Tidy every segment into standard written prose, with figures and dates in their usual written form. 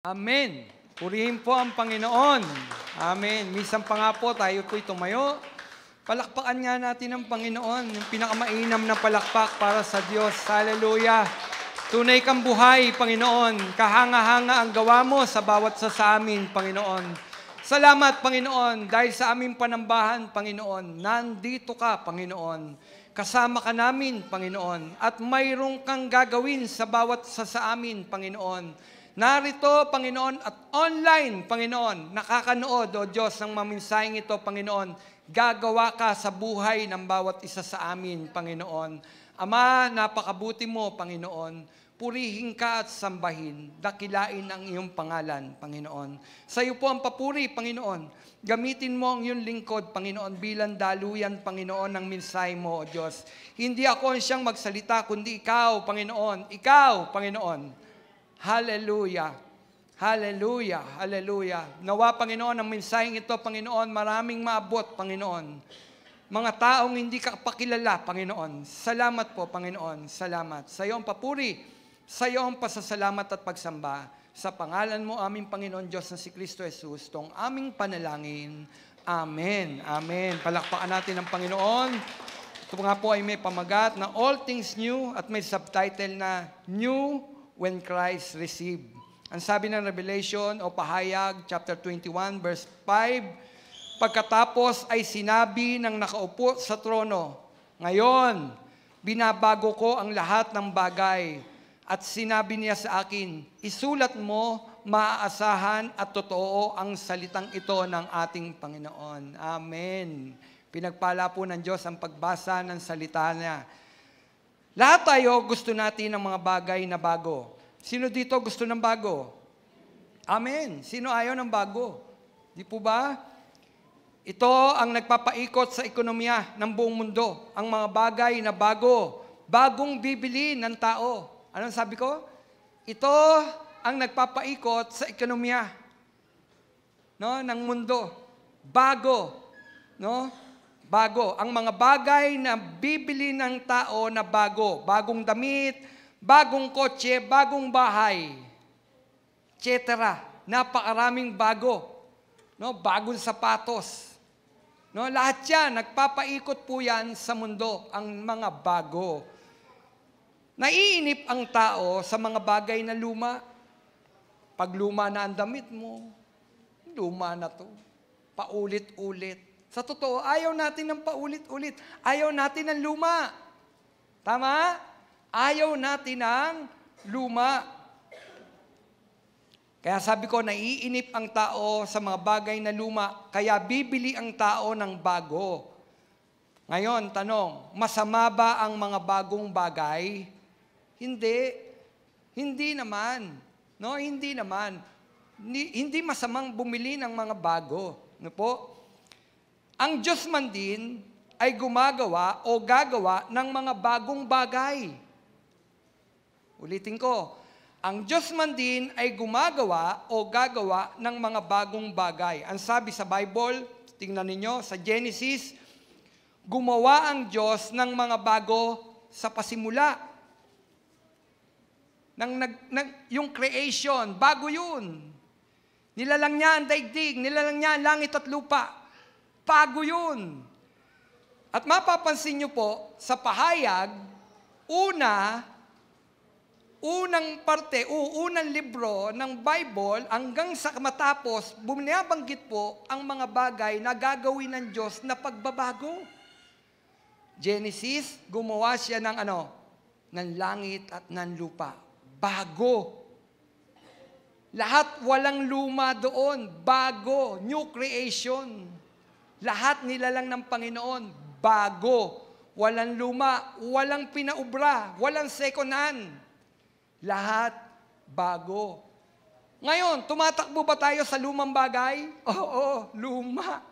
Amen. Purihin po ang Panginoon. Amen. Minsan pa nga po tayo po'y tumayo. Palakpakan nga natin ang Panginoon, yung pinakamainam na palakpak para sa Diyos. Hallelujah. Tunay kang buhay, Panginoon. Kahanga-hanga ang gawa mo sa bawat sa amin, Panginoon. Salamat, Panginoon, dahil sa aming panambahan, Panginoon. Nandito ka, Panginoon. Kasama ka namin, Panginoon. At mayroong kang gagawin sa bawat sa amin, Panginoon. Narito, Panginoon, at online, Panginoon, nakakanood, O Diyos, ng maminsahing ito, Panginoon. Gagawa ka sa buhay ng bawat isa sa amin, Panginoon. Ama, napakabuti mo, Panginoon. Purihin ka at sambahin. Dakilain ang iyong pangalan, Panginoon. Sa iyo po ang papuri, Panginoon. Gamitin mo ang iyong lingkod, Panginoon, bilang daluyan, Panginoon, ng mensahe mo, O Diyos. Hindi ako ang siyang magsalita, kundi ikaw, Panginoon. Ikaw, Panginoon. Hallelujah. Hallelujah. Hallelujah. Nawa, Panginoon, ang mensaheng ito, Panginoon, maraming maabot, Panginoon. Mga taong hindi ka pakilala, Panginoon. Salamat po, Panginoon. Salamat. Sa iyo ang papuri, sa iyo ang pasasalamat at pagsamba. Sa pangalan mo, aming Panginoon Diyos na si Kristo Jesus, tong aming panalangin. Amen. Amen. Palakpakan natin ang Panginoon. Ito nga po ay may pamagat na All Things New at may subtitle na New When Christ Received. Ang sabi ng Revelation o Pahayag, chapter 21, verse 5, pagkatapos ay sinabi ng nakaupo sa trono, ngayon, binabago ko ang lahat ng bagay. At sinabi niya sa akin, isulat mo, maaasahan at totoo ang salitang ito ng ating Panginoon. Amen. Pinagpala po ng Diyos ang pagbasa ng salita niya. Lahat tayo gusto natin ng mga bagay na bago. Sino dito gusto ng bago? Amen. Sino ayaw ng bago? Di po ba? Ito ang nagpapaikot sa ekonomiya ng buong mundo. Ang mga bagay na bago. Bagong bibili ng tao. Anong sabi ko? Ito ang nagpapaikot sa ekonomiya, no, ng mundo. Bago. No? Bago. Ang mga bagay na bibili ng tao na bago. Bagong damit, bagong kotse, bagong bahay, etc. Napakaraming bago. No? Bagong sapatos. No? Lahat yan, nagpapaikot po yan sa mundo, ang mga bago. Naiinip ang tao sa mga bagay na luma. Pag luma na ang damit mo, luma na to. Paulit-ulit. Sa totoo, ayaw natin ng paulit-ulit. Ayaw natin ng luma. Tama? Ayaw natin ng luma. Kaya sabi ko, naiinip ang tao sa mga bagay na luma, kaya bibili ang tao ng bago. Ngayon, tanong, masama ba ang mga bagong bagay? Hindi. Hindi naman. No, hindi naman. Hindi masamang bumili ng mga bago. No po? Ang Diyos man din ay gumagawa o gagawa ng mga bagong bagay. Ulitin ko. Ang Diyos man din ay gumagawa o gagawa ng mga bagong bagay. Ang sabi sa Bible, tingnan ninyo, sa Genesis, gumawa ang Diyos ng mga bago sa pasimula. Yung creation, bago yun. Nilalang niya ang daigdig, nilalang niya ang langit at lupa. Bago yun. At mapapansin niyo po, sa pahayag, unang parte, unang libro ng Bible, hanggang sa matapos, buminabanggit po ang mga bagay na gagawin ng Diyos na pagbabago. Genesis, gumawa siya ng ng langit at ng lupa. Bago. Lahat walang luma doon. Bago. New creation. Lahat nilalang ng Panginoon. Bago. Walang luma. Walang pinaubra. Walang second hand. Lahat bago. Ngayon, tumatakbo ba tayo sa lumang bagay? Oo, luma.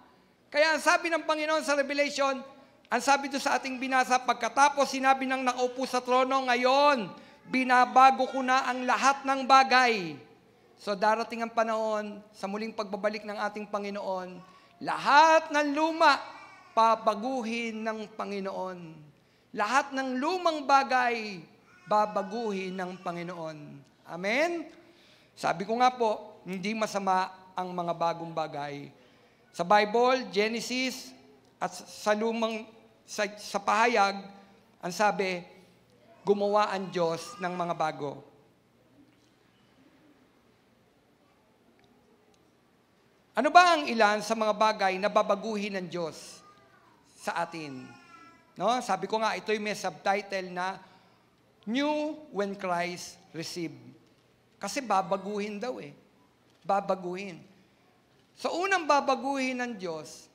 Kaya ang sabi ng Panginoon sa Revelation, ang sabi doon sa ating binasa, pagkatapos sinabi ng nakaupo sa trono, ngayon, binabago ko na ang lahat ng bagay. So darating ang panahon, sa muling pagbabalik ng ating Panginoon, lahat ng luma, pabaguhin ng Panginoon. Lahat ng lumang bagay, babaguhin ng Panginoon. Amen? Sabi ko nga po, hindi masama ang mga bagong bagay. Sa Bible, Genesis, at sa pahayag, ang sabi, gumawa ang Diyos ng mga bago. Ano ba ang ilan sa mga bagay na babaguhin ng Diyos sa atin? No? Sabi ko nga, ito'y may subtitle na New When Christ Received. Kasi babaguhin daw eh. Babaguhin. So unang babaguhin ng Diyos,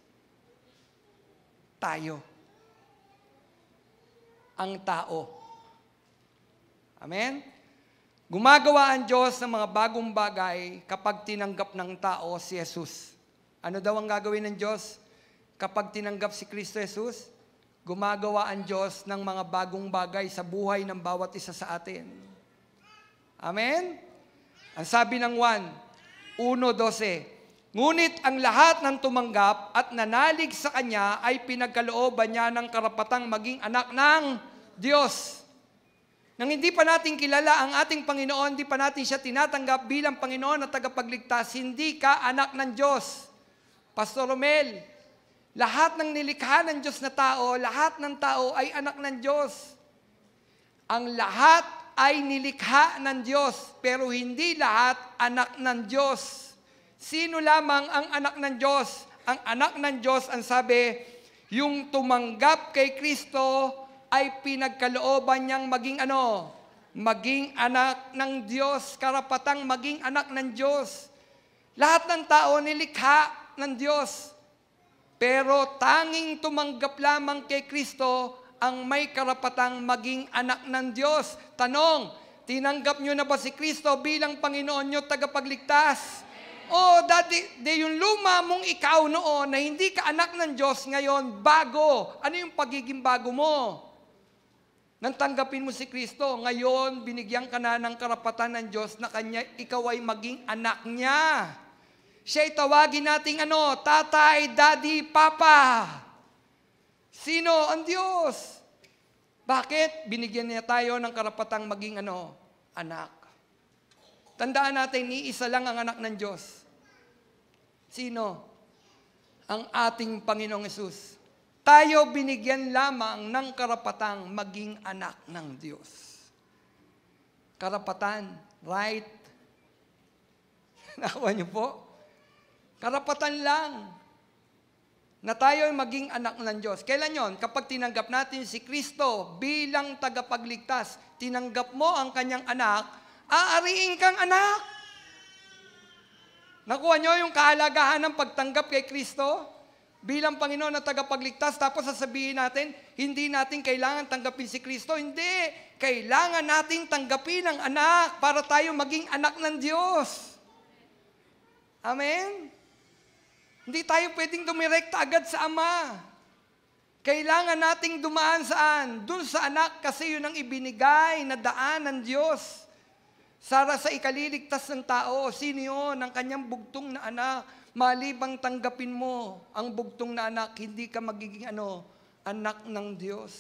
tayo. Ang tao. Amen? Gumagawa ang Diyos ng mga bagong bagay kapag tinanggap ng tao si Jesus. Ano daw ang gagawin ng Diyos kapag tinanggap si Kristo Jesus? Gumagawa ang Diyos ng mga bagong bagay sa buhay ng bawat isa sa atin. Amen? Ang sabi ng 1:12, ngunit ang lahat ng tumanggap at nanalig sa Kanya ay pinagkalooban niya ng karapatang maging anak ng Diyos. Nang hindi pa natin kilala ang ating Panginoon, hindi pa natin siya tinatanggap bilang Panginoon at tagapagligtas, hindi ka anak ng Diyos. Pastor Romel, lahat ng nilikha ng Diyos na tao, lahat ng tao ay anak ng Diyos. Ang lahat ay nilikha ng Diyos, pero hindi lahat anak ng Diyos. Sino lamang ang anak ng Diyos? Ang anak ng Diyos, ang sabi, yung tumanggap kay Kristo ay pinagkalooban niyang maging ano? Maging anak ng Diyos, karapatang maging anak ng Diyos. Lahat ng tao nilikha ng Diyos. Pero tanging tumanggap lamang kay Kristo ang may karapatang maging anak ng Diyos. Tanong, tinanggap niyo na ba si Kristo bilang Panginoon niyo tagapagligtas? O dati, yung luma mong ikaw noon na hindi ka anak ng Diyos, ngayon bago. Ano yung pagiging bago mo? Nang tanggapin mo si Kristo, ngayon binigyan ka na ng karapatan ng Diyos na kanya, ikaw ay maging anak niya. Siya'y tawagin nating tatay, daddy, papa. Sino? Ang Diyos. Bakit? Binigyan niya tayo ng karapatang maging anak. Tandaan natin, iisa lang ang anak ng Diyos. Sino? Ang ating Panginoong Hesus. Tayo binigyan lamang ng karapatang maging anak ng Diyos. Karapatan, right? Nakuha niyo po? Karapatan lang na tayo ay maging anak ng Diyos. Kailan yon? Kapag tinanggap natin si Kristo bilang tagapagligtas, tinanggap mo ang kanyang anak, aariin kang anak. Nakuha nyo yung kahalagahan ng pagtanggap kay Kristo bilang Panginoon na tagapagligtas, tapos sasabihin natin, hindi natin kailangan tanggapin si Kristo. Hindi. Kailangan natin tanggapin ang anak para tayo maging anak ng Diyos. Amen? Hindi tayo pwedeng dumirekta agad sa Ama. Kailangan nating dumaan saan? Doon sa anak, kasi yun ang ibinigay na daan ng Diyos. Para sa ikaliligtas ng tao, sino yun? Ang kanyang bugtong na anak. Malibang tanggapin mo ang bugtong na anak, hindi ka magiging anak ng Diyos.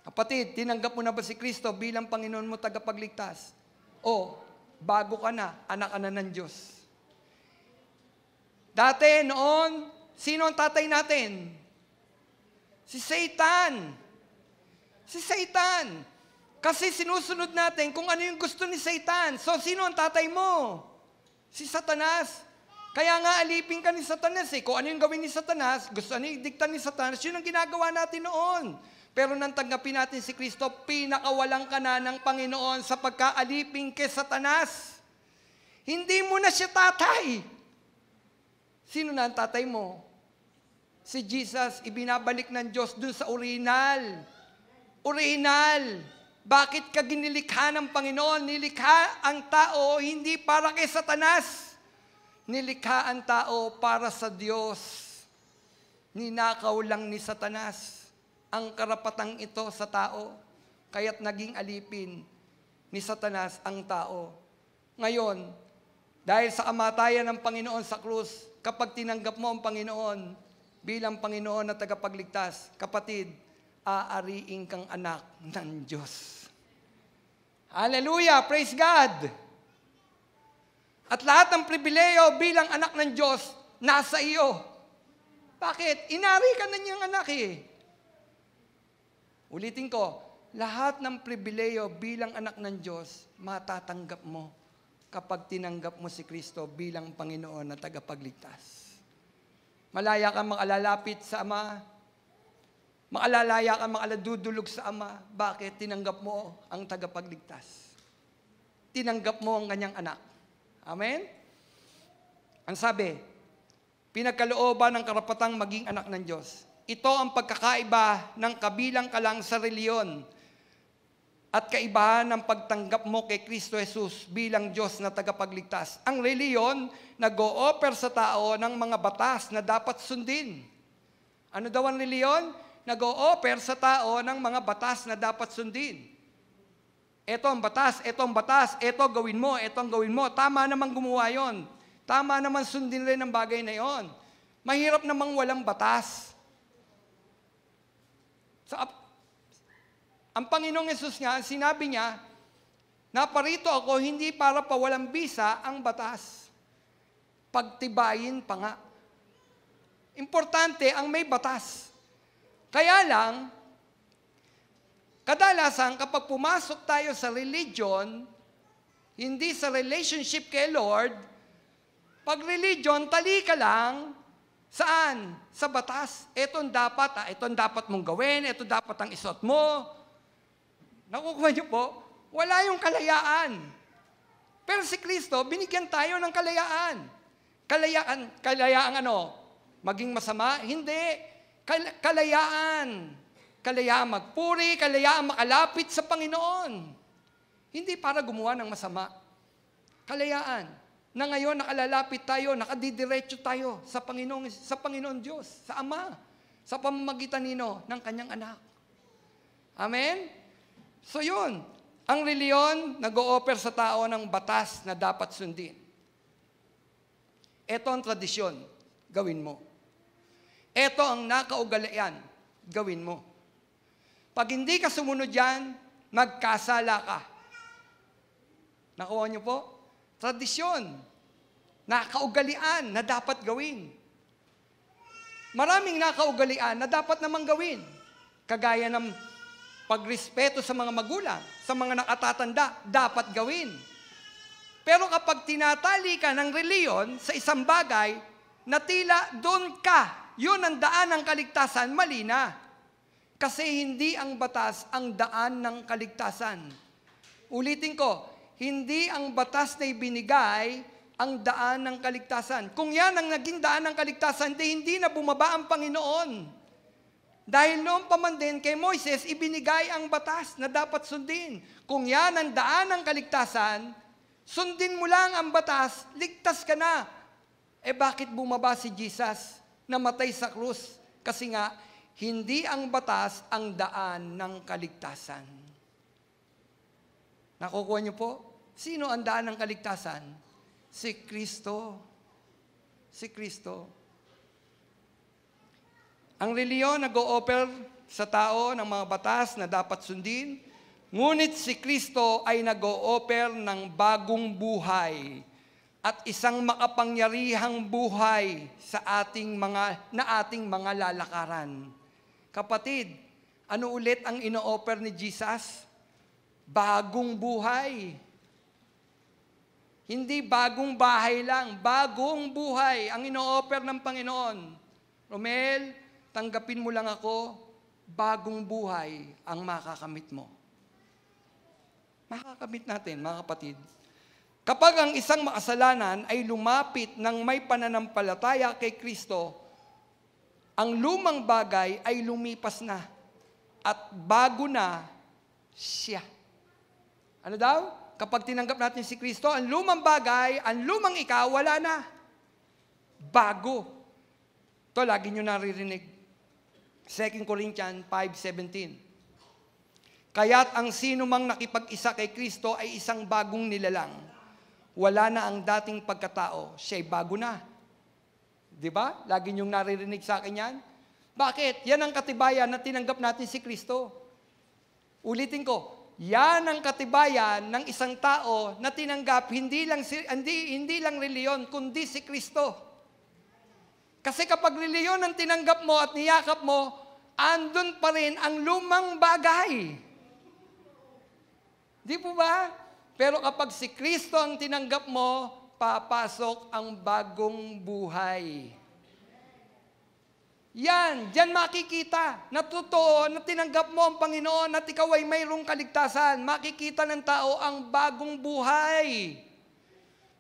Kapatid, tinanggap mo na ba si Kristo bilang Panginoon mo tagapagligtas? O, bago ka na, anak ka na ng Diyos. Dati, noon, sino ang tatay natin? Si Satan. Si Satan. Kasi sinusunod natin kung ano yung gusto ni Satan. So, sino ang tatay mo? Si Satanas. Kaya nga alipin ka ni Satanas eh. Kung ano yung gawin ni Satanas, gusto ano yung dikta ni Satanas, yun ang ginagawa natin noon. Pero nang tanggapin natin si Kristo, pinakawalang ka na ng Panginoon sa pagkaalipin kay Satanas. Hindi mo na siya tatay. Sino na ang tatay mo? Si Jesus, ibinabalik ng Diyos dun sa original. Original. Bakit ka ginilikha ng Panginoon? Nilikha ang tao hindi para kay Satanas. Nilikha ang tao para sa Diyos. Ninakaw lang ni Satanas ang karapatang ito sa tao. Kaya't naging alipin ni Satanas ang tao. Ngayon, dahil sa kamatayan ng Panginoon sa krus, kapag tinanggap mo ang Panginoon bilang Panginoon na tagapagligtas, kapatid, aariing kang anak ng Diyos. Hallelujah! Praise God! At lahat ng pribileyo bilang anak ng Diyos, nasa iyo. Bakit? Inari ka na niyang anak eh. Ulitin ko, lahat ng pribileyo bilang anak ng Diyos, matatanggap mo kapag tinanggap mo si Kristo bilang Panginoon na tagapagligtas. Malaya kang makalalapit sa Ama, makalalaya kang makaladudulog sa Ama. Bakit? Tinanggap mo ang tagapagligtas. Tinanggap mo ang kanyang anak. Amen? Ang sabi, pinagkalooban ng karapatang maging anak ng Diyos. Ito ang pagkakaiba ng kabilang ka lang sa reliyon at kaibahan ng pagtanggap mo kay Kristo Jesus bilang Diyos na tagapagligtas. Ang reliyon, nag-o-offer sa tao ng mga batas na dapat sundin. Ano daw ang reliyon? Nag-o-offer sa tao ng mga batas na dapat sundin. Ito ang batas, ito gawin mo, ito ang gawin mo. Tama namang gumawa yon. Tama naman sundin rin ang bagay na yon. Mahirap namang walang batas. Ang Panginoong Yesus nga, sinabi niya, naparito ako hindi para pawalang bisa ang batas. Pagtibayin pa nga. Importante ang may batas. Kaya lang, kadalasan kapag pumasok tayo sa religion, hindi sa relationship kay Lord, pag religion, tali ka lang, saan? Sa batas. Itong dapat mong gawin, ito dapat ang isuot mo. Nakukuha niyo po, wala yung kalayaan. Pero si Kristo, binigyan tayo ng kalayaan. Kalayaan ano? Maging masama? Hindi. Kalayaan. Kalayaan magpuri, kalayaan makalapit sa Panginoon. Hindi para gumawa ng masama. Kalayaan. Na ngayon nakalalapit tayo, nakadidiretso tayo sa Panginoon Diyos, sa Ama, sa pamamagitan ng kanyang anak. Amen? So yun, ang reliyon nag-o-offer sa tao ng batas na dapat sundin. Ito ang tradisyon, gawin mo. Ito ang nakaugalian, gawin mo. Pag hindi ka sumunod yan, magkasala ka. Nakuha niyo po? Tradisyon. Nakaugalian na dapat gawin. Maraming nakaugalian na dapat namang gawin. Kagaya ng pagrespeto sa mga magulang, sa mga nakatatanda, dapat gawin. Pero kapag tinatali ka ng reliyon sa isang bagay, na tila doon ka, yun ang daan ng kaligtasan, mali na. Kasi hindi ang batas ang daan ng kaligtasan. Ulitin ko, hindi ang batas na ibinigay ang daan ng kaligtasan. Kung yan ang naging daan ng kaligtasan, hindi na bumaba ang Panginoon. Dahil noon pa man din kay Moises, ibinigay ang batas na dapat sundin. Kung yan ang daan ng kaligtasan, sundin mo lang ang batas, ligtas ka na. Bakit bumaba si Jesus? Namatay sa krus. Kasi nga, hindi ang batas ang daan ng kaligtasan. Nakukuha niyo po? Sino ang daan ng kaligtasan? Si Kristo. Si Kristo. Ang reliyon nag-o-offer sa tao ng mga batas na dapat sundin, ngunit si Kristo ay nag-o-offer ng bagong buhay at isang makapangyarihang buhay sa ating mga lalakaran. Kapatid, ano ulit ang ino-offer ni Jesus? Bagong buhay. Hindi bagong bahay lang, bagong buhay ang ino-offer ng Panginoon. Romel, tanggapin mo lang ako, bagong buhay ang makakamit mo. Makakamit natin, mga kapatid. Kapag ang isang makasalanan ay lumapit ng may pananampalataya kay Kristo, ang lumang bagay ay lumipas na at bago na siya. Ano daw? Kapag tinanggap natin si Kristo, ang lumang bagay, ang lumang ikaw, wala na. Bago. Ito, lagi nyo naririnig. 2 Corinthians 5:17. Kaya't ang sino mang nakipag-isa kay Kristo ay isang bagong nilalang. Wala na ang dating pagkatao, siya'y bago na. Di ba? Lagi niyong naririnig sa akin yan. Bakit? Yan ang katibayan na tinanggap natin si Kristo. Ulitin ko, Yan ang katibayan ng isang tao na tinanggap hindi lang reliyon, kundi si Kristo. Kasi kapag reliyon ang tinanggap mo at niyakap mo, andun pa rin ang lumang bagay. Di po ba? Pero kapag si Kristo ang tinanggap mo, papasok ang bagong buhay. Yan, diyan makikita na totoo na tinanggap mo ang Panginoon at ikaw ay mayroong kaligtasan. Makikita ng tao ang bagong buhay.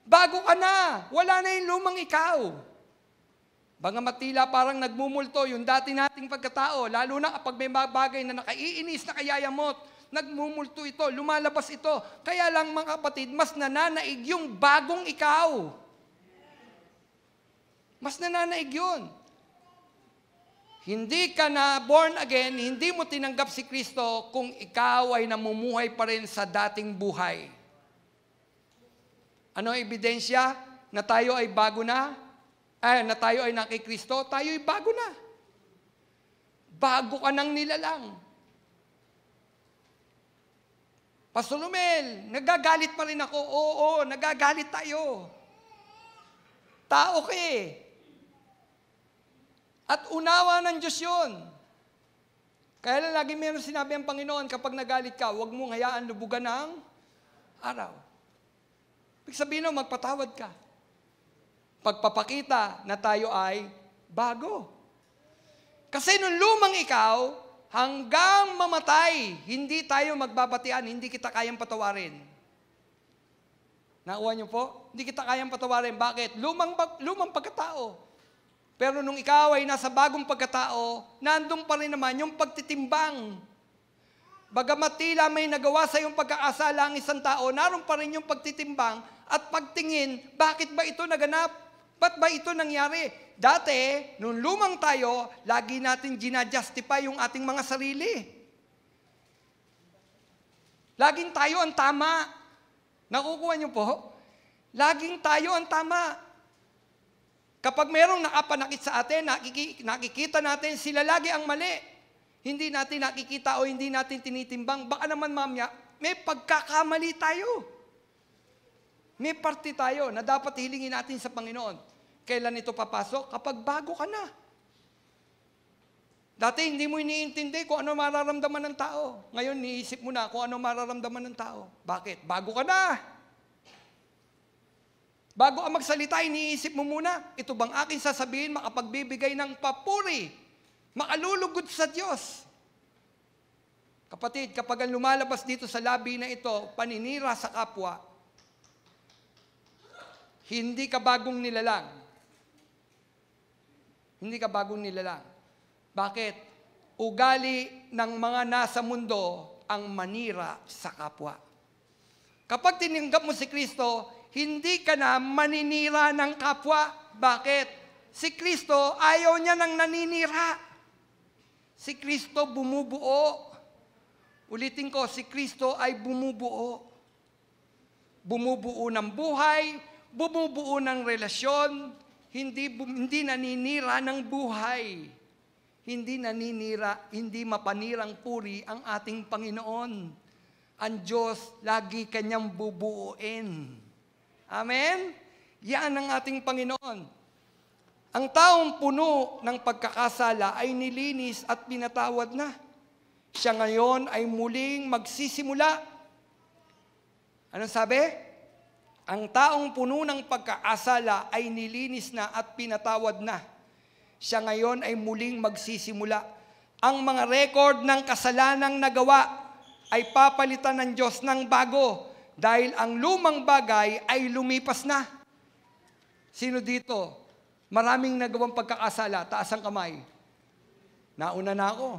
Bago ka na, wala na yung lumang ikaw. Bagamat tila parang nagmumulto yung dati nating pagkatao, lalo na kapag may bagay na nakaiinis, nakayayamot, nagmumulto ito, lumalabas ito. Kaya lang mga kapatid, mas nananaig yung bagong ikaw. Mas nananaig yun. Hindi ka na born again, hindi mo tinanggap si Kristo kung ikaw ay namumuhay pa rin sa dating buhay. Ano ang ebidensya na tayo ay bago na? Na tayo ay nakikristo, tayo ay bago na. Bago ka nang nilalang. Pastor Romel, nagagalit pa rin ako. Oo, nagagalit tayo. Tao ka eh. At unawa ng Diyos yun. Kaya lang lagi meron sinabi ang Panginoon, kapag nagalit ka, huwag mong hayaan lubugan ng araw. Ibig sabihin mo, magpatawad ka. Pagpapakita na tayo ay bago. Kasi nung lumang ikaw, hanggang mamatay, hindi tayo magbabatian, hindi kita kayang patawarin. Nakuha niyo po? Hindi kita kayang patawarin. Bakit? Lumang pagkatao. Pero nung ikaw ay nasa bagong pagkatao, nandun pa rin naman yung pagtitimbang. Bagamat tila may nagawa sa iyong pagkakasala ang isang tao, naroon pa rin yung pagtitimbang at pagtingin, bakit ba ito naganap? Ba't ba ito nangyari? Dati, nung lumang tayo, lagi natin ginajustify yung ating mga sarili. Laging tayo ang tama. Nakukuha niyo po? Laging tayo ang tama. Kapag mayroong nakapanakit sa atin, nakikita natin sila lagi ang mali. Hindi natin nakikita o hindi natin tinitimbang. Baka naman mamaya, may pagkakamali tayo. May parte tayo na dapat hilingin natin sa Panginoon. Kailan ito papasok? Kapag bago ka na. Dati hindi mo iniintindi kung ano mararamdaman ng tao. Ngayon, niisip mo na kung ano mararamdaman ng tao. Bakit? Bago ka na. Bago ang magsalita, iniisip mo muna, ito bang aking sasabihin makapagbibigay ng papuri, makalulugod sa Diyos. Kapatid, kapag ang lumalabas dito sa labi na ito, paninira sa kapwa, hindi ka bagong nilalang. Hindi ka bagong nilalang. Bakit? Ugali ng mga nasa mundo ang manira sa kapwa. Kapag tinanggap mo si Kristo, hindi ka na maninira ng kapwa. Bakit? Si Kristo, ayaw niya ng naninira. Si Kristo bumubuo. Ulitin ko, si Kristo ay bumubuo. Bumubuo ng buhay, bumubuo ng relasyon, hindi naninira ng buhay. Hindi naninira, hindi mapanirang puri ang ating Panginoon. Ang Diyos, lagi Kanyang bubuuin. Amen? Yan ang ating Panginoon. Ang taong puno ng pagkakasala ay nilinis at pinatawad na. Siya ngayon ay muling magsisimula. Anong sabi? Ang taong puno ng pagkakasala ay nilinis na at pinatawad na. Siya ngayon ay muling magsisimula. Ang mga record ng kasalanang nagawa ay papalitan ng Diyos ng bago. Dahil ang lumang bagay ay lumipas na. Sino dito? Maraming nagawang pagkakasala. Taas ang kamay. Nauna na ako.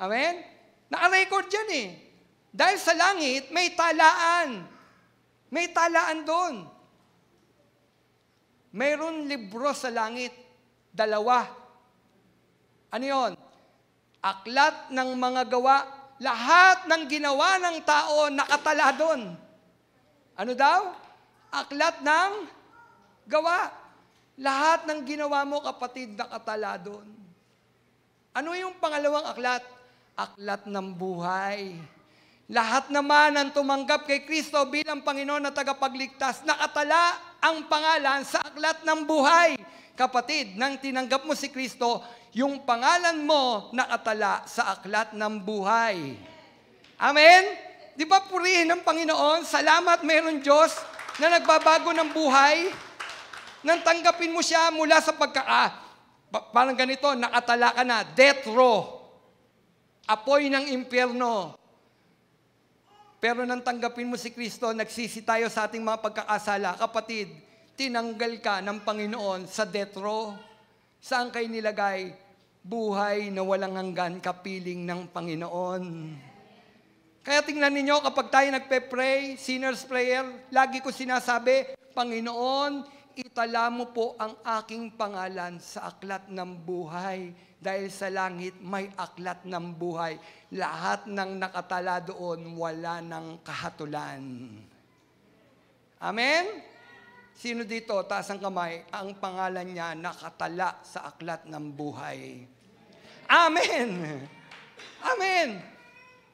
Amen? Naka-record yan eh. Dahil sa langit, may talaan. May talaan doon. Mayroon libro sa langit. 2. Ano yun? Aklat ng mga gawa. Lahat ng ginawa ng tao nakatala doon. Ano daw? Aklat ng gawa. Lahat ng ginawa mo, kapatid, nakatala doon. Ano yung pangalawang aklat? Aklat ng buhay. Lahat naman ang tumanggap kay Kristo bilang Panginoon na tagapagligtas, nakatala ang pangalan sa aklat ng buhay. Kapatid, nang tinanggap mo si Kristo, yung pangalan mo nakatala sa aklat ng buhay. Amen? Di ba purihin ng Panginoon? Salamat, mayroon Diyos na nagbabago ng buhay. Nang tanggapin mo siya mula sa parang ganito, nakatala ka na, death row, apoy ng impyerno. Pero nang tanggapin mo si Kristo, nagsisi tayo sa ating mga pagkakasala. Kapatid, tinanggal ka ng Panginoon sa death row. Saan kayo nilagay? Buhay na walang hanggan, kapiling ng Panginoon. Kaya tingnan ninyo, kapag tayo nagpe-pray, sinner's prayer, lagi ko sinasabi, Panginoon, itala mo po ang aking pangalan sa aklat ng buhay. Dahil sa langit may aklat ng buhay. Lahat ng nakatala doon, wala ng kahatulan. Amen? Sino dito, taas ang kamay, ang pangalan niya nakatala sa aklat ng buhay. Amen! Amen!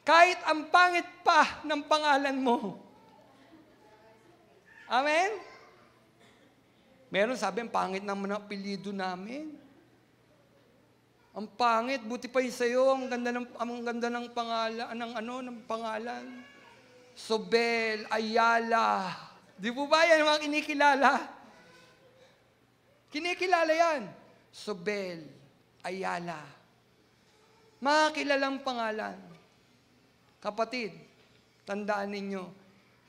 Kahit ang pangit pa ng pangalan mo. Amen? Meron sabi, ang pangit naman ang apelyido namin. Ang pangit, buti pa yung sa'yo, ang ganda ng pangalan, ng pangalan. Sobel, Ayala. Di po ba yan mga kinikilala? Kinikilala yan. Sobel, Ayala. Mga kilalang pangalan. Kapatid, tandaan ninyo,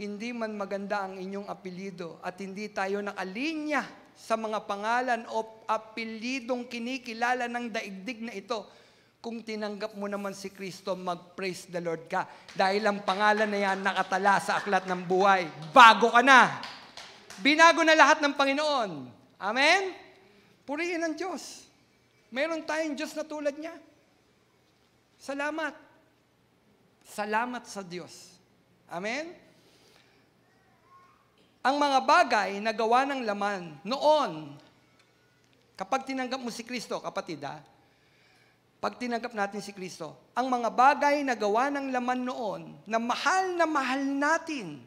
hindi man maganda ang inyong apelyido at hindi tayo nakalinya sa mga pangalan o apelidong kinikilala ng daigdig na ito, kung tinanggap mo naman si Kristo, mag-praise the Lord ka. Dahil ang pangalan na yan nakatala sa aklat ng buhay. Bago ka na. Binago na lahat ng Panginoon. Amen? Purihin ang Diyos. Meron tayong Diyos na tulad niya. Salamat. Salamat sa Diyos. Amen? Ang mga bagay na gawa ng laman noon, kapag tinanggap mo si Kristo, kapatid pag tinanggap natin si Kristo, ang mga bagay na gawa ng laman noon, na mahal natin,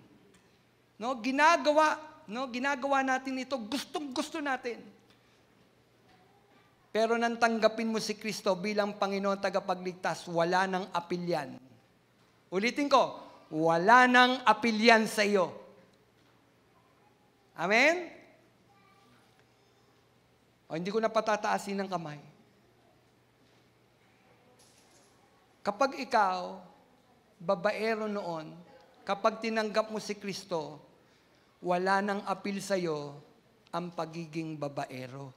ginagawa natin ito, gustong-gusto natin. Pero nang tanggapin mo si Kristo bilang Panginoon tagapagligtas, wala nang apilyan. Ulitin ko, wala nang apilyan sa iyo. Amen? O, hindi ko na patataasin ng kamay. Kapag ikaw, babaero noon, kapag tinanggap mo si Kristo, wala nang apil sa'yo ang pagiging babaero.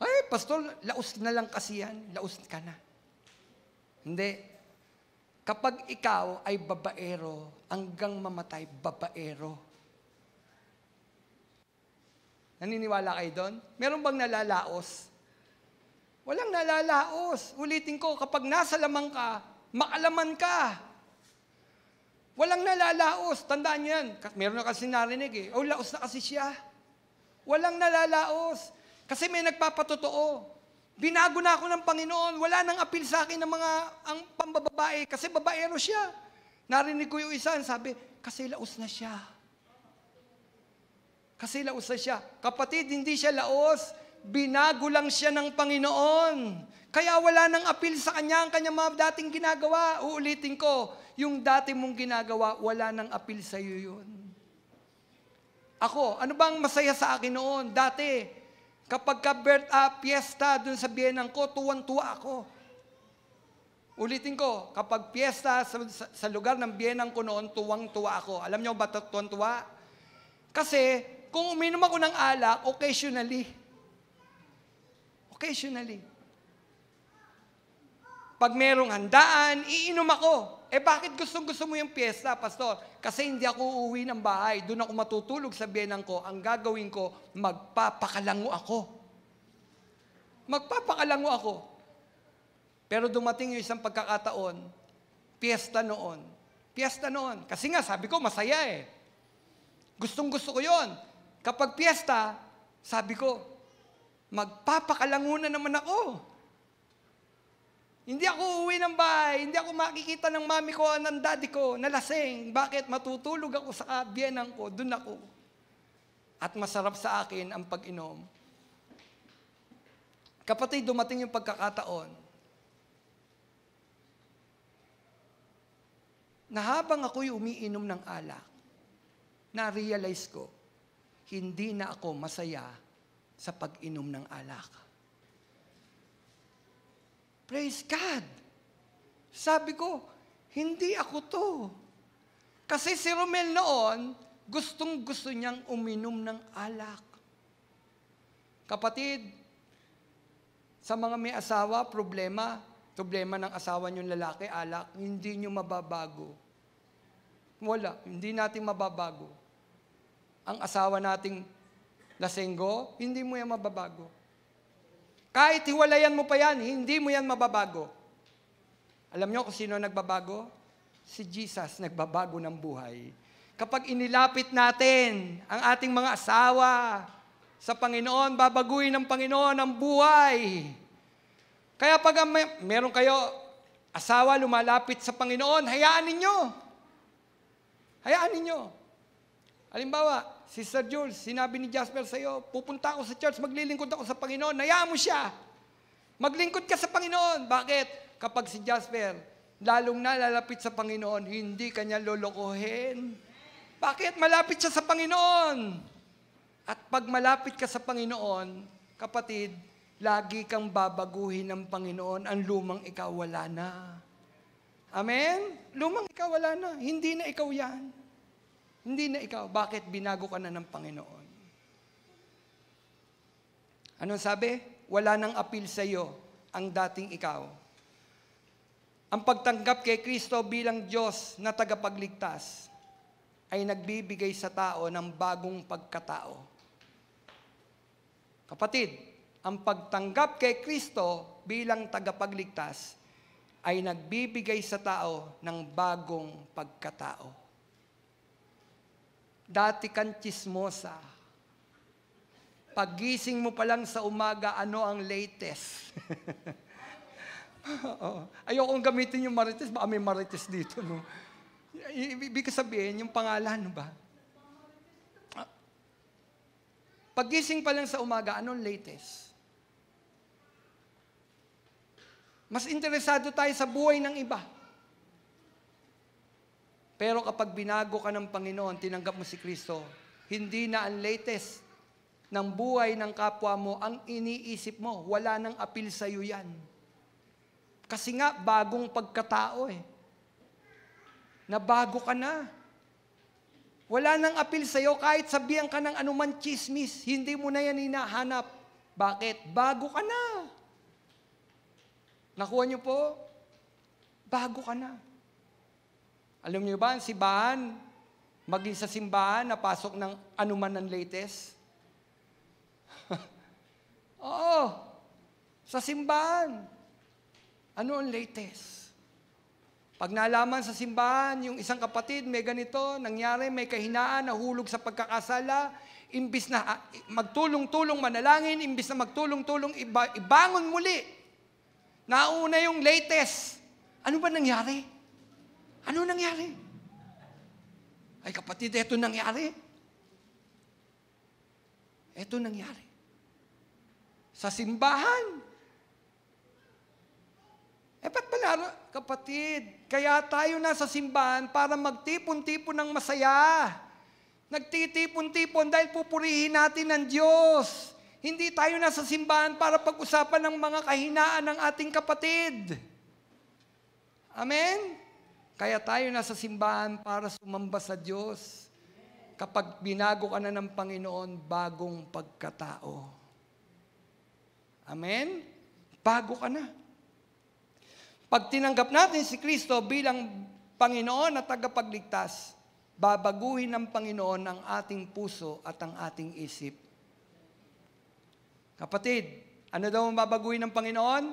Ay, pastor, laos na lang kasi yan. Laos ka na. Hindi. Kapag ikaw ay babaero, hanggang mamatay, babaero. Naniniwala kayo doon? Meron bang nalalaos? Walang nalalaos. Ulitin ko, kapag nasa lamang ka, maalaman ka. Walang nalalaos. Tandaan niyo yan. Meron na kasi narinig Oh, laos na kasi siya. Walang nalalaos. Kasi may nagpapatotoo. Binago na ako ng Panginoon. Wala nang apil sa akin ng ang pambababae. Kasi babaero siya. Narinig ko yung isa, sabi, kasi laos na siya. Kasi laos na siya. Kapatid, hindi siya laos. Binago lang siya ng Panginoon. Kaya wala nang apil sa kanya ang kanyang mga dating ginagawa. Uulitin ko, yung dati mong ginagawa, wala nang apil sa iyo yun. Ako, ano bang masaya sa akin noon? Dati, kapag piyesta dun sa biyenang ko, tuwan-tuwa ako. Ulitin ko, kapag piyesta sa lugar ng biyenang ko noon, tuwang-tuwa ako. Alam niyo ba tuwan-tuwa? Kasi, kung uminom ako ng alak, occasionally. Pag merong handaan, iinom ako. Bakit gustong-gusto mo yung piyesta, pastor? Kasi hindi ako uuwi ng bahay. Doon ako matutulog sa biyenang ko. Ang gagawin ko, magpapakalango ako. Pero dumating yung isang pagkakataon, piyesta noon. Kasi nga, sabi ko, masaya Gustong-gusto ko yon. Kapag piyesta, sabi ko, magpapakalango na naman ako. Hindi ako uuwi ng bahay, hindi ako makikita ng mami ko, ng daddy ko, nalasing. Bakit? Matutulog ako sa biyenang ko, dun ako. At masarap sa akin ang pag-inom. Kapatid, dumating yung pagkakataon na habang ako'y umiinom ng alak, na-realize ko, hindi na ako masaya sa pag-inom ng alak. Praise God! Sabi ko, hindi ako to. Kasi si Romel noon, gustong-gusto niyang uminom ng alak. Kapatid, sa mga may asawa, problema ng asawa niyong lalaki, alak, hindi niyo mababago. Wala, hindi natin mababago. Ang asawa nating lasenggo, hindi mo yan mababago. Kahit hiwalayan mo pa yan, hindi mo yan mababago. Alam niyo kung sino nagbabago? Si Jesus nagbabago ng buhay. Kapag inilapit natin ang ating mga asawa sa Panginoon, babaguhin ng Panginoon ang buhay. Kaya pag meron kayo asawa lumalapit sa Panginoon, hayaan ninyo. Hayaan ninyo. Halimbawa, Sister Jules, sinabi ni Jasper sa iyo, pupunta ako sa church, maglilingkod ako sa Panginoon, hayaan mo siya. Maglingkod ka sa Panginoon. Bakit? Kapag si Jasper, lalong nalalapit sa Panginoon, hindi kanya lolokohin. Bakit? Malapit siya sa Panginoon. At pag malapit ka sa Panginoon, kapatid, lagi kang babaguhin ng Panginoon, ang lumang ikaw wala na. Amen? Lumang ikaw wala na. Hindi na ikaw yan. Hindi na ikaw. Bakit? Binago ka na ng Panginoon. Anong sabi? Wala nang appeal sa iyo ang dating ikaw. Ang pagtanggap kay Kristo bilang Diyos na tagapagligtas ay nagbibigay sa tao ng bagong pagkatao. Kapatid, ang pagtanggap kay Kristo bilang tagapagligtas ay nagbibigay sa tao ng bagong pagkatao. Dati kang tsismosa. Paggising mo pa lang sa umaga, ano ang latest? Ayokong gamitin yung marites, baka may marites dito. No? Ibig sabihin, yung pangalan, no ba? Paggising pa lang sa umaga, anong latest? Mas interesado tayo sa buhay ng iba. Pero kapag binago ka ng Panginoon, tinanggap mo si Kristo, hindi na ang latest ng buhay ng kapwa mo ang iniisip mo. Wala nang appeal sa iyo yan. Kasi nga, bagong pagkatao eh. Nabago ka na. Wala nang appeal sa iyo kahit sabihan ka ng anuman chismis. Hindi mo na yan hinahanap. Bakit? Bago ka na. Nakuha niyo po? Bago ka na. Alam niyo ba, ang simbahan, maging sa simbahan, napasok ng anuman ng latest? Oo, sa simbahan. Ano ang latest? Pag nalaman sa simbahan, yung isang kapatid, may ganito, nangyari, may kahinaan, nahulog sa pagkakasala, imbis na magtulong-tulong manalangin, imbis na magtulong-tulong ibangon muli. Nauna yung latest. Ano ba nangyari? Ano nangyari? Ay kapatid, eto nangyari. Eto nangyari. Sa simbahan. Ba't pala, kapatid, kaya tayo nasa simbahan para magtipon-tipon ng masaya. Nagtitipon-tipon dahil pupurihin natin ang Diyos. Hindi tayo nasa simbahan para pag-usapan ng mga kahinaan ng ating kapatid. Amen? Kaya tayo nasa simbahan para sumamba sa Diyos. Kapag binago ka na ng Panginoon, bagong pagkatao. Amen? Bago ka na. Pag tinanggap natin si Kristo bilang Panginoon at tagapagligtas, babaguhin ng Panginoon ang ating puso at ang ating isip. Kapatid, ano daw ang babaguhin ng Panginoon?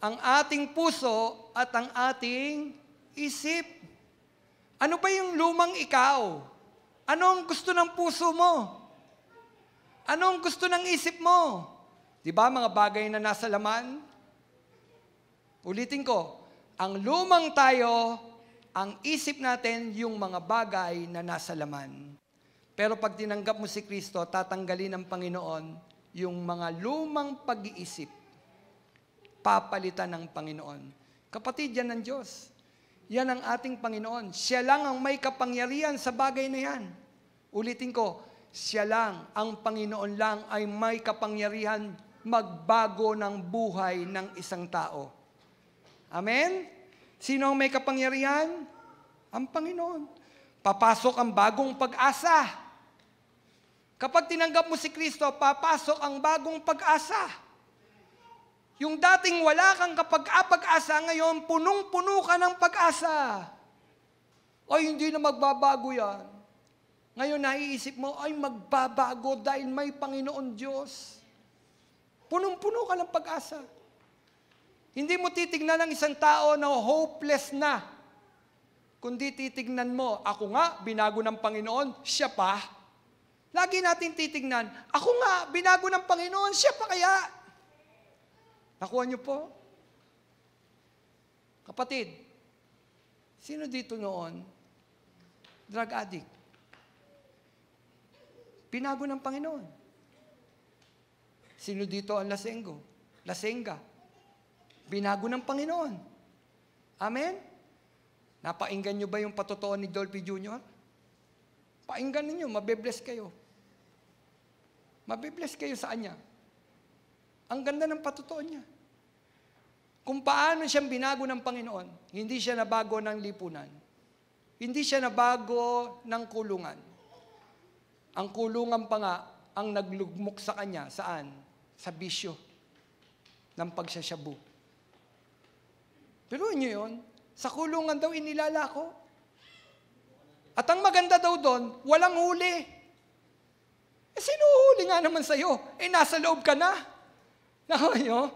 Ang ating puso at ang ating isip. Ano ba yung lumang ikaw? Ano ang gusto ng puso mo? Ano ang gusto ng isip mo? Di ba mga bagay na nasa laman? Ulitin ko, ang lumang tayo, ang isip natin yung mga bagay na nasa laman. Pero pag tinanggap mo si Kristo, tatanggalin ng Panginoon yung mga lumang pag-iisip. Papalitan ng Panginoon. Kapatid, yan ng Diyos. Yan ang ating Panginoon. Siya lang ang may kapangyarihan sa bagay na yan. Ulitin ko, siya lang, ang Panginoon lang ay may kapangyarihan magbago ng buhay ng isang tao. Amen? Sino ang may kapangyarihan? Ang Panginoon. Papasok ang bagong pag-asa. Kapag tinanggap mo si Kristo, papasok ang bagong pag-asa. Yung dating wala kang kapag-asa, ngayon punong-puno ka ng pag-asa. Ay, hindi na magbabago yan. Ngayon naiisip mo, ay magbabago dahil may Panginoon Diyos. Punong-puno ka ng pag-asa. Hindi mo titignan ng isang tao na hopeless na. Kundi titignan mo, ako nga, binago ng Panginoon, siya pa. Lagi natin titignan, ako nga, binago ng Panginoon, siya pa kaya. Nakuha niyo po? Kapatid, sino dito noon? Drug addict. Binago ng Panginoon. Sino dito ang lasenga? Binago ng Panginoon. Amen? Napainggan niyo ba yung patotoo ni Dolphy Jr.? Painggan ninyo, mabibless kayo. Mabibless kayo sa kanya. Ang ganda ng patotoo niya. Kung paano siyang binago ng Panginoon, hindi siya nabago ng lipunan. Hindi siya nabago ng kulungan. Ang kulungan pa nga, ang naglugmok sa kanya, saan? Sa bisyo ng pagsasyabu. Pero inyo yun, sa kulungan daw inilalako. At ang maganda daw doon, walang huli. Sino huli nga naman sa'yo? Nasa loob ka na. Naku nyo,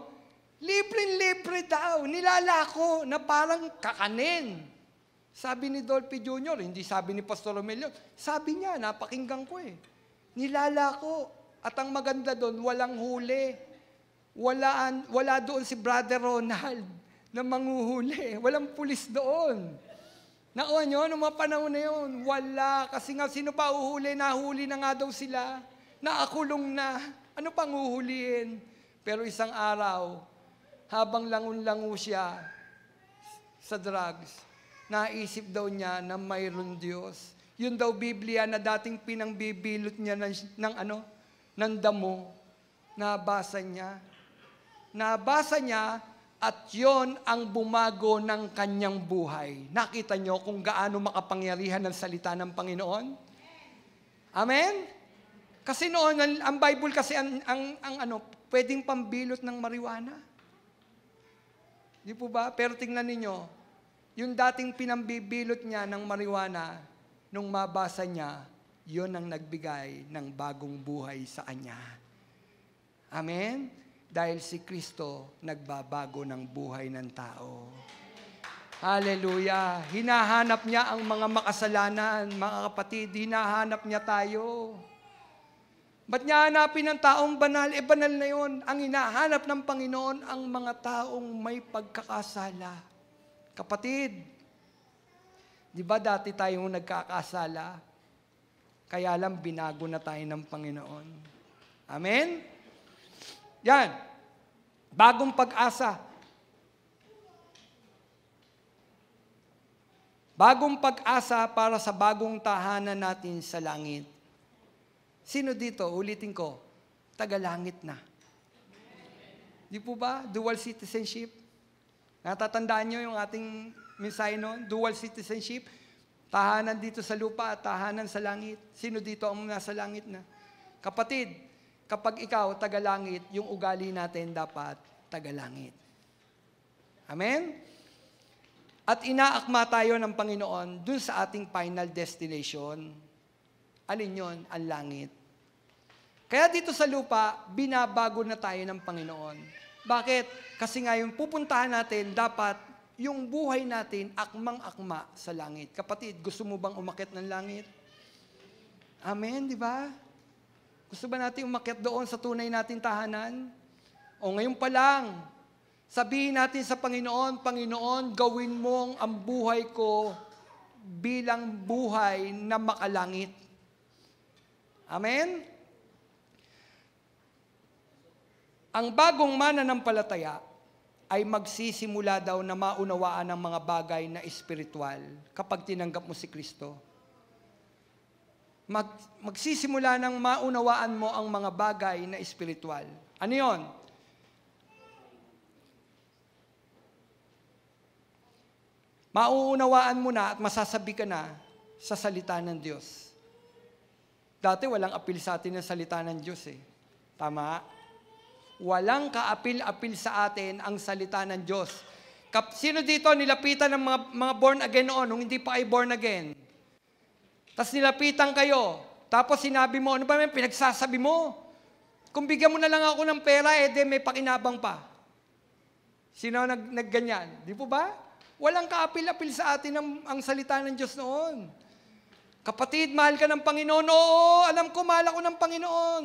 libre-libre daw, nilalako na parang kakanin. Sabi ni Dolphy Jr., hindi sabi ni Pastor Romelio, sabi niya, napakinggan ko nilalako. At ang maganda doon, walang huli. Wala doon si Brother Ronald na manguhuli. Walang pulis doon. Nakuha nyo, noong mga panahon na yun, wala. Kasi nga, sino pa uhuli? Nahuli na nga daw sila. Nakakulong na. Ano pang uhulihin? Pero isang araw, habang langon-lango siya sa drugs, naisip daw niya na mayroon Diyos. Yun daw Biblia na dating pinangbibilot niya ng damo. Nabasa niya. At yon ang bumago ng kanyang buhay. Nakita niyo kung gaano makapangyarihan ang salita ng Panginoon? Amen? Kasi noon, ang Bible kasi pwedeng pambilot ng marijuana. Di po ba? Pero tingnan ninyo, yung dating pinambibilot niya ng marijuana, nung mabasa niya, yon ang nagbigay ng bagong buhay sa kanya. Amen? Dahil si Kristo nagbabago ng buhay ng tao. Hallelujah! Hinahanap niya ang mga makasalanan, mga kapatid, hinahanap niya tayo. Ba't niya hanapin ang taong banal? Banal na yun. Ang hinahanap ng Panginoon, ang mga taong may pagkakasala. Kapatid, di ba dati tayong nagkakasala? Kaya lang binago na tayo ng Panginoon. Amen? Yan. Bagong pag-asa. Bagong pag-asa para sa bagong tahanan natin sa langit. Sino dito? Ulitin ko. Taga-langit na. Di po ba? Dual citizenship. Natatandaan nyo yung ating mensahe noon? Dual citizenship. Tahanan dito sa lupa at tahanan sa langit. Sino dito ang nasa langit na? Kapatid, kapag ikaw taga-langit, yung ugali natin dapat taga-langit. Amen? At inaakma tayo ng Panginoon dun sa ating final destination. Alin yun? Ang langit. Kaya dito sa lupa, binabago na tayo ng Panginoon. Bakit? Kasi nga yung pupuntahan natin, dapat yung buhay natin akmang-akma sa langit. Kapatid, gusto mo bang umakyat ng langit? Amen, di ba? Gusto ba natin umakyat doon sa tunay nating tahanan? O ngayon pa lang, Sabihin natin sa Panginoon, Panginoon, gawin mong ang buhay ko bilang buhay na makalangit. Amen? Ang bagong mananampalataya ay magsisimula daw na maunawaan ang mga bagay na espiritual kapag tinanggap mo si Kristo. Magsisimula ng maunawaan mo ang mga bagay na espiritual. Ano yun? Mauunawaan mo na at masasabi ka na sa salita ng Diyos. Dati walang apil sa atin ng salita ng Diyos eh. Tama? Walang kaapil-apil sa atin ang salita ng Diyos. Sino dito nilapitan ng mga born again noon nung hindi pa kayo born again? Tapos nilapitan kayo. Tapos sinabi mo, ano ba may pinagsasabi mo? Kung bigyan mo na lang ako ng pera, may pakinabang pa. Sino nagganyan? Di po ba? Walang kaapil-apil sa atin ang salita ng Diyos noon. Kapatid, mahal ka ng Panginoon? Oo, alam ko, mahal ako ng Panginoon.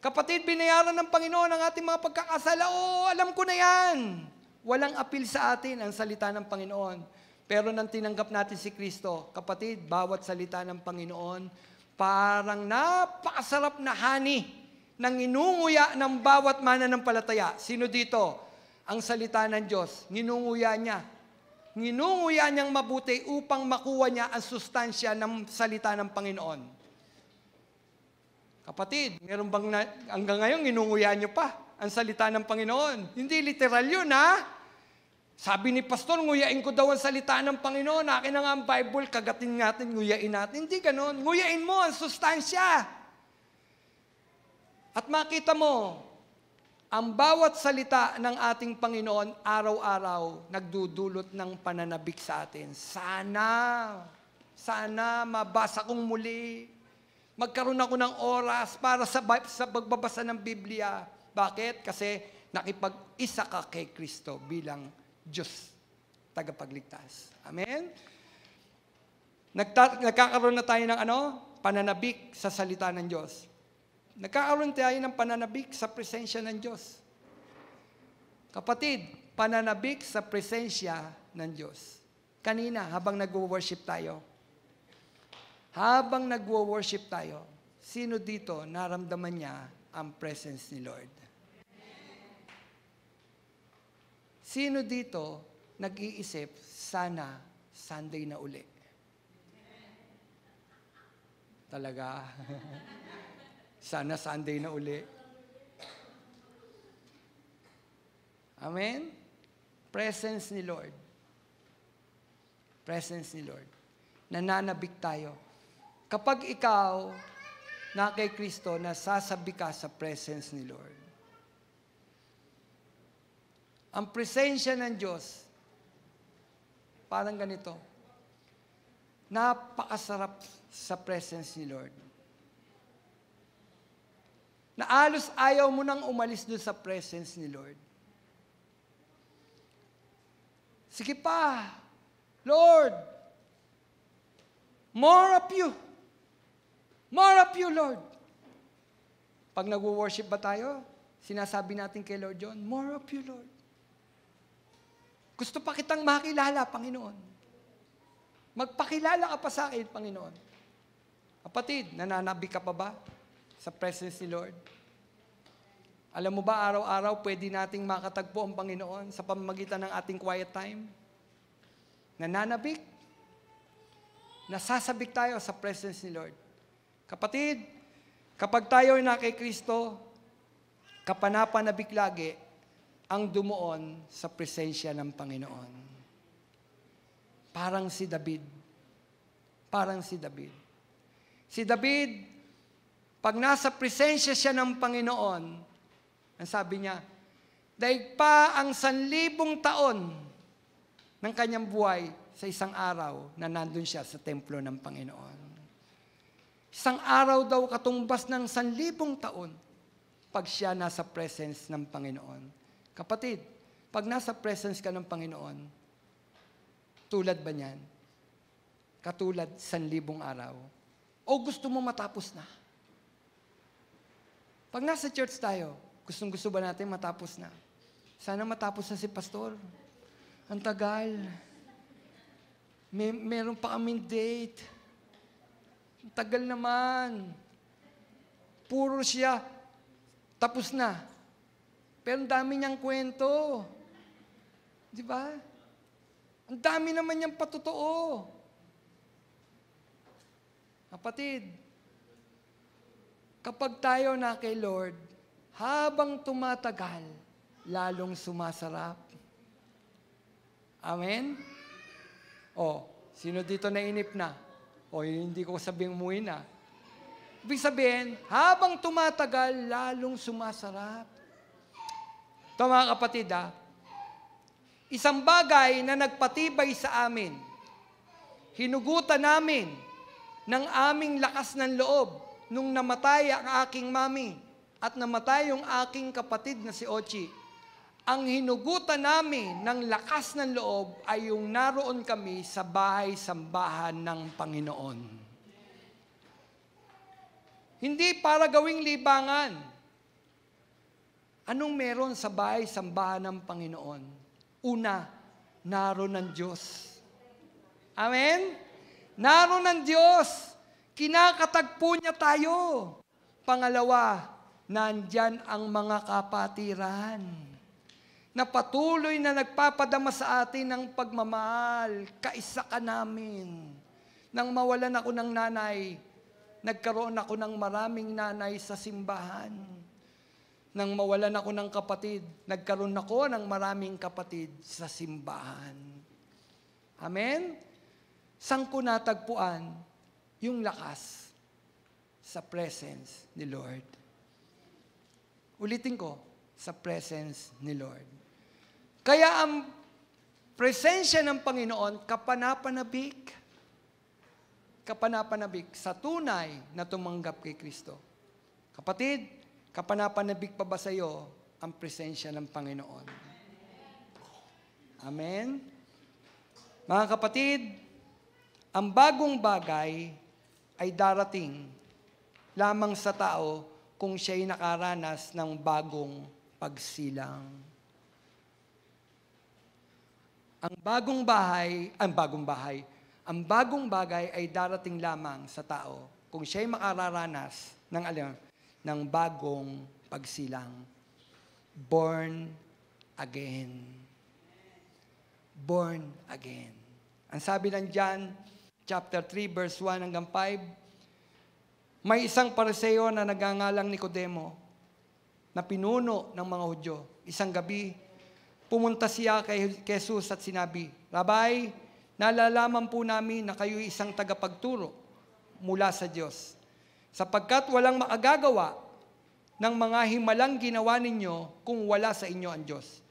Kapatid, binayaran ng Panginoon ang ating mga pagkakasala. Oo, alam ko na yan. Walang apil sa atin ang salita ng Panginoon. Pero nang tinanggap natin si Kristo, kapatid, bawat salita ng Panginoon, parang napakasarap na hani nang inunguya ng bawat mananampalataya. Sino dito? Ang salita ng Diyos, nginunguya niya. Nginunguya niyang mabuti upang makuha niya ang sustansya ng salita ng Panginoon. Kapatid, meron bang hanggang ngayon nginunguya niyo pa ang salita ng Panginoon? Hindi literal yun, ha? Sabi ni Pastor, nguyain ko daw ang salita ng Panginoon. Akin na nga ang Bible, kagatin natin, nguyain natin. Hindi ganon. Nguyain mo ang sustansya. At makita mo, ang bawat salita ng ating Panginoon, araw-araw, nagdudulot ng pananabik sa atin. Sana mabasa kong muli. Magkaroon ako ng oras para sa pagbabasa ng Biblia. Bakit? Kasi nakipag-isa ka kay Kristo bilang Diyos, tagapagligtas. Amen? Nagkakaroon na tayo ng pananabik sa salita ng Diyos. Nagkakaroon tayo ng pananabik sa presensya ng Diyos. Kapatid, pananabik sa presensya ng Diyos. Kanina, habang nagwo-worship tayo, sino dito naramdaman niya ang presence ni Lord? Sino dito nag-iisip, sana Sunday na uli? Talaga? Sana Sunday na uli. Amen? Presence ni Lord. Presence ni Lord. Nananabik tayo. Kapag ikaw na kay Kristo, nasasabi ka sa presence ni Lord. Ang presensya ng Diyos, parang ganito. Napakasarap sa presence ni Lord. Na alos ayaw mo nang umalis doon sa presence ni Lord. Sige pa, Lord, more of you. More of you, Lord. Pag nag-worship ba tayo, sinasabi natin kay Lord John, more of you, Lord. Gusto pa kitang makilala, Panginoon. Magpakilala ka pa sa akin, Panginoon. Kapatid, nananabi ka pa ba sa presence ni Lord? Alam mo ba, araw-araw pwede nating makatagpo ang Panginoon sa pamamagitan ng ating quiet time? Nananabik. Nasasabik tayo sa presence ni Lord. Kapatid, kapag tayo ay na kay Kristo, kapanapanabik lagi ang dumuon sa presensya ng Panginoon. Parang si David. Si David, pag nasa presensya siya ng Panginoon, ang sabi niya, daig pa ang 1,000 taon ng kanyang buhay sa isang araw na nandun siya sa templo ng Panginoon. Isang araw daw katumbas ng 1,000 taon pag siya nasa presence ng Panginoon. Kapatid, pag nasa presence ka ng Panginoon, tulad ba niyan? Katulad 1,000 araw? O gusto mo matapos na? Pag nasa church tayo, gustong-gusto ba natin matapos na? Sana matapos na si pastor. Ang tagal. Meron pa kaming date. Ang tagal naman. Puro siya. Tapos na. Pero ang dami niyang kwento. Di ba? Ang dami naman niyang patotoo. Kapatid, kapag tayo na kay Lord, habang tumatagal, lalong sumasarap. Amen? O, sino dito nainip na? O, hindi ko sabing umuwi na. Ibig sabihin, habang tumatagal, lalong sumasarap. Ito mga kapatid, isang bagay na nagpatibay sa amin, hinugutan namin ng aming lakas ng loob nung namatay ang aking mami at namatay yung aking kapatid na si Ochi. Ang hinugutan namin ng lakas ng loob ay yung naroon kami sa bahay-sambahan ng Panginoon. Hindi para gawing libangan. Anong meron sa bahay-sambahan ng Panginoon? Una, naroon ng Diyos. Amen? Naroon ng Diyos. Kinakatagpo niya tayo. Pangalawa, nandyan ang mga kapatiran na patuloy na nagpapadama sa atin ng pagmamahal, kaisa ka namin. Nang mawalan ako ng nanay, nagkaroon ako ng maraming nanay sa simbahan. Nang mawalan ako ng kapatid, nagkaroon ako ng maraming kapatid sa simbahan. Amen? Saan ko natagpuan yung lakas? Sa presence ni Lord. Ulitin ko, sa presence ni Lord. Kaya ang presensya ng Panginoon, kapanapanabik. Kapanapanabik sa tunay na tumanggap kay Kristo. Kapatid, kapanapanabik pa ba sa iyo ang presensya ng Panginoon? Amen? Mga kapatid, ang bagong bagay ay darating lamang sa tao kung siya'y nakaranas ng bagong pagsilang. Ang bagong bagay ay darating lamang sa tao kung siya'y makararanas ng bagong pagsilang. Born again. Born again. Ang sabi ng John, chapter 3, verse 1 hanggang 5, may isang Pariseo na nagangalang Nicodemo na pinuno ng mga Hudyo. Isang gabi, pumunta siya kay Jesus at sinabi, Rabay, nalalaman po namin na kayo isang tagapagturo mula sa Diyos, sapagkat walang makagagawa ng mga himalang ginawa ninyo kung wala sa inyo ang Diyos.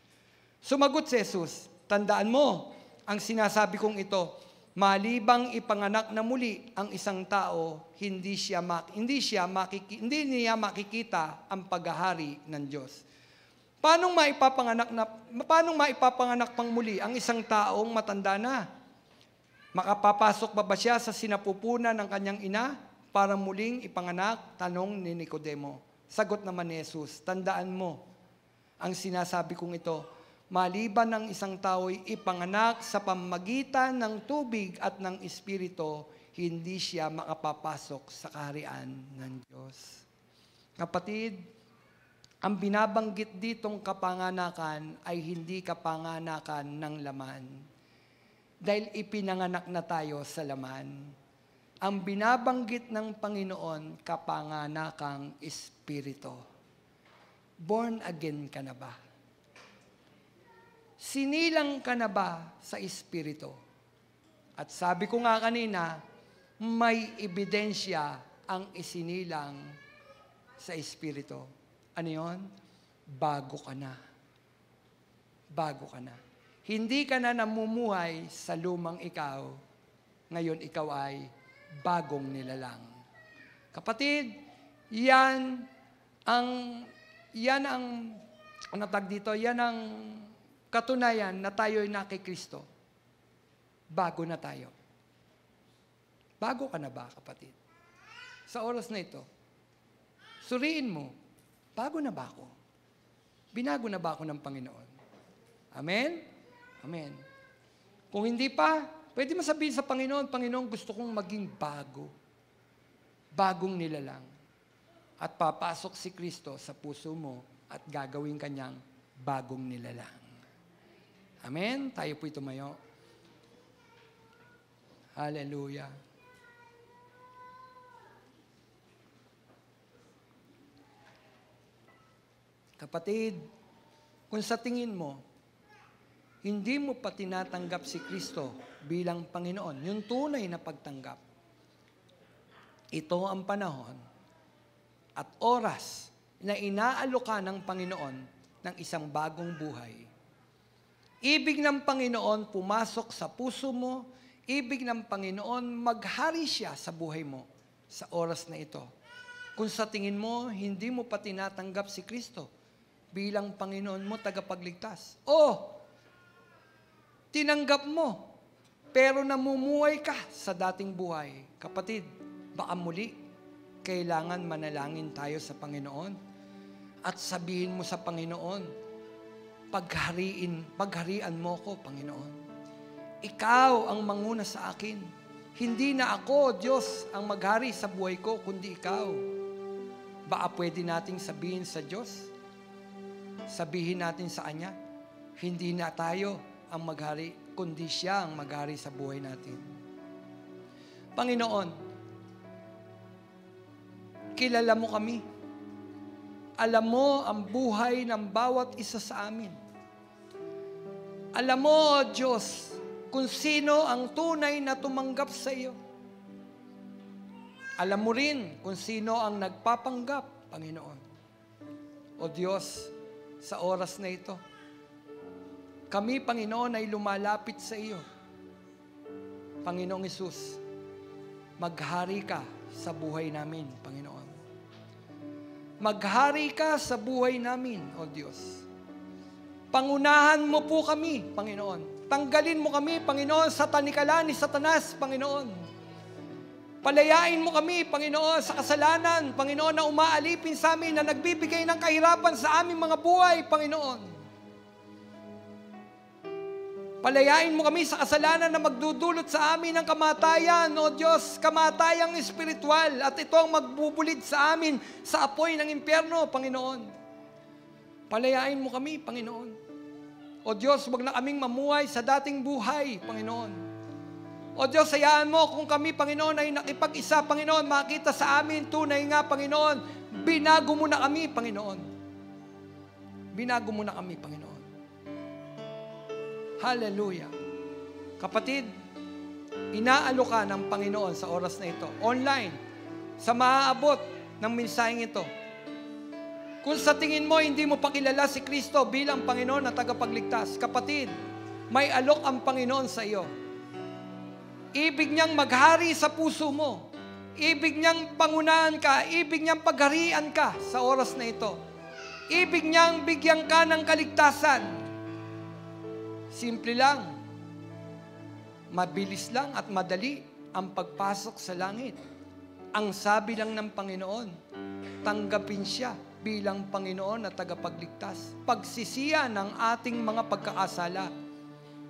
Sumagot si Jesus, tandaan mo ang sinasabi kong ito, malibang ipanganak na muli ang isang tao, hindi niya makikita ang paghahari ng Diyos. Paano maipapanganak pang muli ang isang taong matanda na? Makapapasok ba siya sa sinapupunan ng kanyang ina para muling ipanganak? Tanong ni Nicodemo. Sagot naman ni Jesus, tandaan mo ang sinasabi kong ito, maliban ng isang tao'y ipanganak sa pamamagitan ng tubig at ng Espiritu, hindi siya makapapasok sa kaharian ng Diyos. Kapatid, ang binabanggit ditong kapanganakan ay hindi kapanganakan ng laman. Dahil ipinanganak na tayo sa laman. Ang binabanggit ng Panginoon, kapanganakang Espiritu. Born again ka na ba? Sinilang ka na ba sa Espiritu? At sabi ko nga kanina, may ebidensya ang isinilang sa Espiritu. Ano yun? Bago ka na. Bago ka na. Hindi ka na namumuhay sa lumang ikaw. Ngayon ikaw ay bagong nilalang. Kapatid, yan ang katunayan na tayo'y na kay Kristo. Bago na tayo. Bago ka na ba, kapatid? Sa oras na ito, suriin mo, bago na ba ako? Binago na ba ako ng Panginoon? Amen? Amen. Kung hindi pa, pwede mo sabihin sa Panginoon, Panginoon, gusto kong maging bago. Bagong nilalang. At papasok si Kristo sa puso mo at gagawin kanyang bagong nilalang. Amen? Tayo po'y tumayo. Hallelujah. Kapatid, kung sa tingin mo, hindi mo pa tinatanggap si Kristo bilang Panginoon, yung tunay na pagtanggap, ito ang panahon at oras na inaaloka ng Panginoon ng isang bagong buhay. Ibig ng Panginoon pumasok sa puso mo, ibig ng Panginoon maghari siya sa buhay mo sa oras na ito. Kung sa tingin mo, hindi mo pa tinatanggap si Kristo bilang Panginoon mo, tagapagligtas. O, tinanggap mo, pero namumuhay ka sa dating buhay. Kapatid, baka muli, kailangan manalangin tayo sa Panginoon at sabihin mo sa Panginoon, pagharian mo ko, Panginoon. Ikaw ang manguna sa akin. Hindi na ako, Diyos, ang maghari sa buhay ko, kundi ikaw. Baka pwede nating sabihin sa Diyos, sabihin natin sa Kanya, hindi na tayo ang maghari, kundi siya ang maghari sa buhay natin. Panginoon, kilala mo kami. Alam mo ang buhay ng bawat isa sa amin. Alam mo, Diyos, kung sino ang tunay na tumanggap sa iyo. Alam mo rin kung sino ang nagpapanggap, Panginoon. O Diyos, sa oras na ito, kami, Panginoon, ay lumalapit sa iyo. Panginoong Hesus, maghari ka sa buhay namin, Panginoon. Maghari ka sa buhay namin, O Diyos. Pangunahan mo po kami, Panginoon. Tanggalin mo kami, Panginoon, sa tanikalan ni Satanas, Panginoon. Palayain mo kami, Panginoon, sa kasalanan, Panginoon, na umaalipin sa amin, na nagbibigay ng kahirapan sa aming mga buhay, Panginoon. Palayain mo kami sa kasalanan na magdudulot sa amin ng kamatayan, O Diyos, kamatayang espiritual, at ito ang magbubulid sa amin sa apoy ng impyerno, Panginoon. Palayain mo kami, Panginoon. O Diyos, wag na kaming mamuhay sa dating buhay, Panginoon. O Diyos, hayaan mo kung kami, Panginoon, ay nakipag-isa, Panginoon, makita sa amin, tunay nga, Panginoon, binago mo na kami, Panginoon. Binago mo na kami, Panginoon. Hallelujah. Kapatid, inaaloka ng Panginoon sa oras na ito, online, sa maaabot ng mensaheng ito. Kung sa tingin mo, hindi mo pakilala si Kristo bilang Panginoon na tagapagligtas, kapatid, may alok ang Panginoon sa iyo. Ibig niyang maghari sa puso mo. Ibig niyang pangunahan ka. Ibig niyang pagharian ka sa oras na ito. Ibig niyang bigyan ka ng kaligtasan. Simple lang. Mabilis lang at madali ang pagpasok sa langit. Ang sabi lang ng Panginoon, tanggapin siya bilang Panginoon na tagapagligtas. Pagsisiya ng ating mga pagkakasala.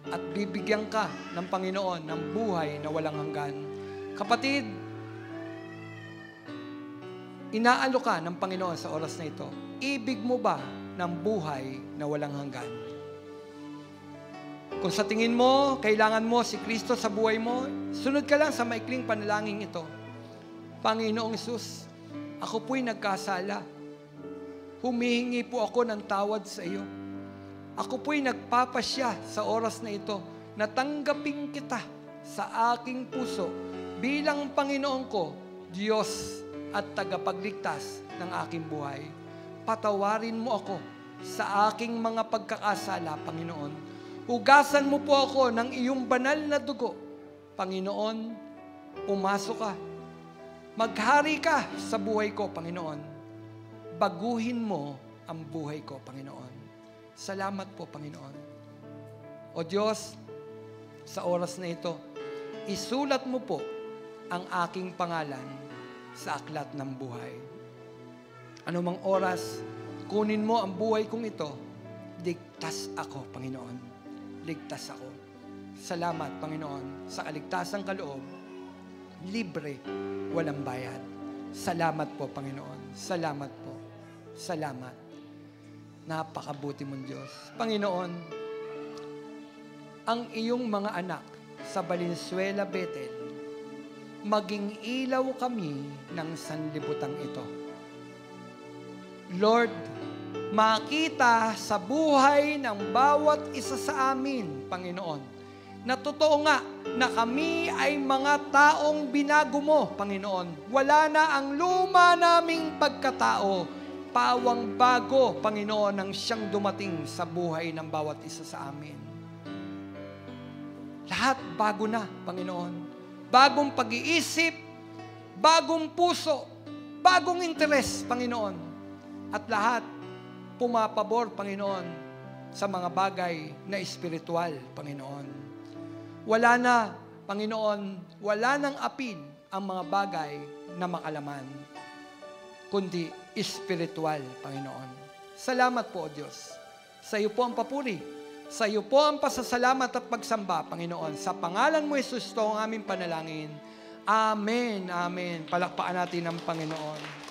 At bibigyan ka ng Panginoon ng buhay na walang hanggan. Kapatid, inaalo ka ng Panginoon sa oras na ito. Ibig mo ba ng buhay na walang hanggan? Kung sa tingin mo, kailangan mo si Kristo sa buhay mo, sunod ka lang sa maikling panalangin ito. Panginoong Hesus, ako po'y nagkasala. Humihingi po ako ng tawad sa iyo. Ako po'y nagpapasya sa oras na ito na tanggapin kita sa aking puso bilang Panginoon ko, Diyos at tagapagligtas ng aking buhay. Patawarin mo ako sa aking mga pagkakasala, Panginoon. Hugasan mo po ako ng iyong banal na dugo. Panginoon, pumasok ka. Maghari ka sa buhay ko, Panginoon. Baguhin mo ang buhay ko, Panginoon. Salamat po, Panginoon. O Diyos, sa oras na ito, isulat mo po ang aking pangalan sa aklat ng buhay. Anumang oras, kunin mo ang buhay kong ito, ligtas ako, Panginoon. Ligtas ako. Salamat, Panginoon, sa kaligtasang kaloob, libre, walang bayad. Salamat po, Panginoon. Salamat po. Salamat. Napakabuti mong Diyos. Panginoon, ang iyong mga anak sa Valenzuela, Bethel, maging ilaw kami ng sanlibutan ito. Lord, makita sa buhay ng bawat isa sa amin, Panginoon, na totoo nga na kami ay mga taong binago mo, Panginoon. Wala na ang luma naming pagkatao. Pawang bago, Panginoon, ang siyang dumating sa buhay ng bawat isa sa amin. Lahat bago na, Panginoon. Bagong pag-iisip, bagong puso, bagong interes, Panginoon. At lahat pumapabor, Panginoon, sa mga bagay na espiritual, Panginoon. Wala na, Panginoon, wala nang apil ang mga bagay na makalaman, kundi espiritual, Panginoon. Salamat po, O Diyos. Sa iyo po ang papuri. Sa iyo po ang pasasalamat at pagsamba, Panginoon. Sa pangalan mo, Jesus, ito ang aming panalangin. Amen, amen. Palakpakan natin ang Panginoon.